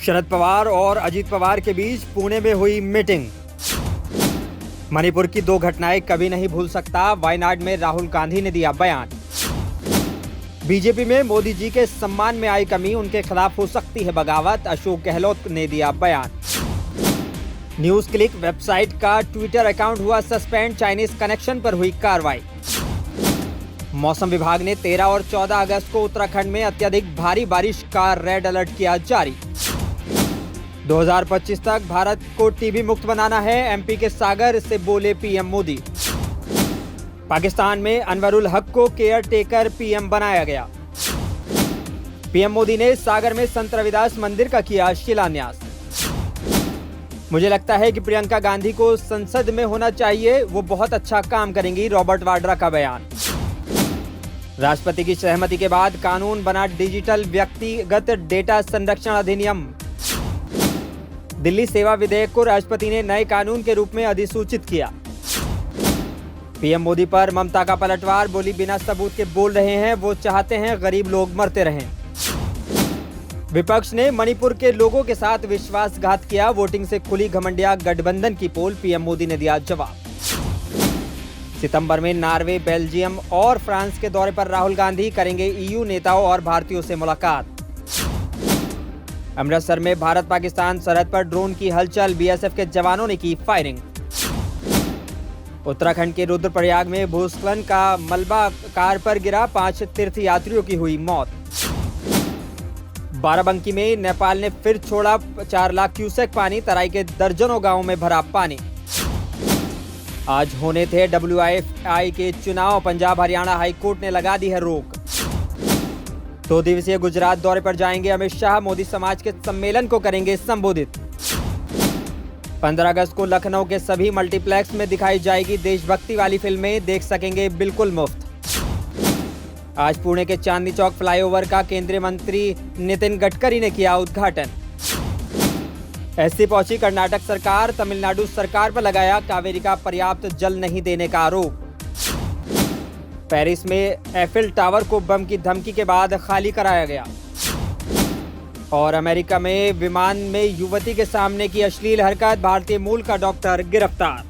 शरद पवार और अजीत पवार के बीच पुणे में हुई मीटिंग। मणिपुर की 2 घटनाएं कभी नहीं भूल सकता, वायनाड में राहुल गांधी ने दिया बयान। बीजेपी में मोदी जी के सम्मान में आई कमी, उनके खिलाफ हो सकती है बगावत, अशोक गहलोत ने दिया बयान। न्यूज क्लिक वेबसाइट का ट्विटर अकाउंट हुआ सस्पेंड, चाइनीज कनेक्शन पर हुई कार्रवाई। मौसम विभाग ने 13 और 14 अगस्त को उत्तराखंड में अत्यधिक भारी बारिश का रेड अलर्ट किया जारी। 2025 तक भारत को टीबी मुक्त बनाना है, एमपी के सागर से बोले पीएम मोदी। पाकिस्तान में अनवरुल हक को केयर टेकर पीएम बनाया गया। पीएम मोदी ने सागर में संत रविदास मंदिर का किया शिलान्यास। मुझे लगता है कि प्रियंका गांधी को संसद में होना चाहिए, वो बहुत अच्छा काम करेंगी, रॉबर्ट वाड्रा का बयान। राष्ट्रपति की सहमति के बाद कानून बना डिजिटल व्यक्तिगत डेटा संरक्षण अधिनियम। दिल्ली सेवा विधेयक को राष्ट्रपति ने नए कानून के रूप में अधिसूचित किया। पीएम मोदी पर ममता का पलटवार, बोली बिना सबूत के बोल रहे हैं, वो चाहते हैं गरीब लोग मरते रहें। विपक्ष ने मणिपुर के लोगों के साथ विश्वासघात किया, वोटिंग से खुली घमंडिया गठबंधन की पोल, पीएम मोदी ने दिया जवाब। सितंबर में नॉर्वे, बेल्जियम और फ्रांस के दौरे पर राहुल गांधी करेंगे ईयू नेताओं और भारतीयों से मुलाकात। अमृतसर में भारत पाकिस्तान सरहद पर ड्रोन की हलचल, बीएसएफ के जवानों ने की फायरिंग। उत्तराखंड के रुद्रप्रयाग में भूस्खलन का मलबा कार पर गिरा, 5 तीर्थयात्रियों की हुई मौत। बाराबंकी में नेपाल ने फिर छोड़ा 4 लाख क्यूसेक पानी, तराई के दर्जनों गांवों में भरा पानी। आज होने थे WIFI के चुनाव, पंजाब हरियाणा हाईकोर्ट ने लगा दी है रोक। 2 दिवसीय गुजरात दौरे पर जाएंगे अमित शाह, मोदी समाज के सम्मेलन को करेंगे संबोधित। 15 अगस्त को लखनऊ के सभी मल्टीप्लेक्स में दिखाई जाएगी देशभक्ति वाली फिल्में, देख सकेंगे बिल्कुल मुफ्त। आज पुणे के चांदनी चौक फ्लाईओवर का केंद्रीय मंत्री नितिन गडकरी ने किया उद्घाटन। ऐसी पहुंची कर्नाटक सरकार, तमिलनाडु सरकार पर लगाया कावेरी का पर्याप्त जल नहीं देने का आरोप। पेरिस में एफिल टावर को बम की धमकी के बाद खाली कराया गया। और अमेरिका में विमान में युवती के सामने की अश्लील हरकत, भारतीय मूल का डॉक्टर गिरफ्तार।